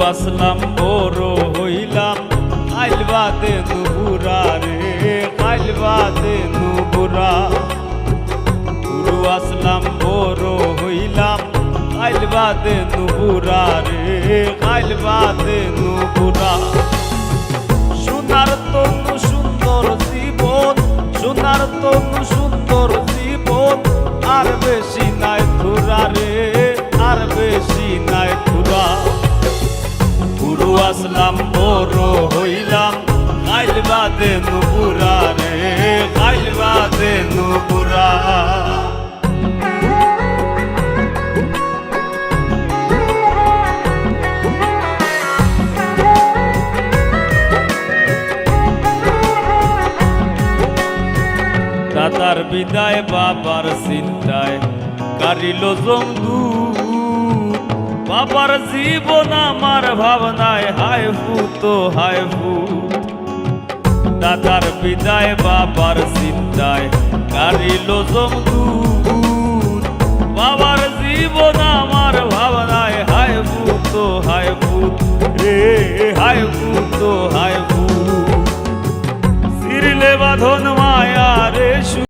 আসলাম বড় হইলাম আইল বাদে নুপুরা রে আইল বাদে নুপুরা গুরু আসলাম বড় হইলাম আইল বাদে নুপুরা রে আইল বাদে নুপুরা সোনার তনু সুন্দর জীবন সোনার তনু সুন্দর জীবন আর বেশি নাই থুরা রে আর বেশি নাই থুরা গুরু আসলাম বড় হইলাম আইল বাদে নুপুরা রে আইল বাদে নুপুরা দাদার বিদায় বাবার চিন্তায় কারিল জমদু বাবার জীবন আমার ভাবনায় হায় ফুত হায় ফুত দাদার বিদায় বাবার চিন্তায় কারিল জমদু বাবার জীবন আমার ভাবনায় হায় ফুত রে হায় ফুত হায় ফুত সিরলে বাঁধন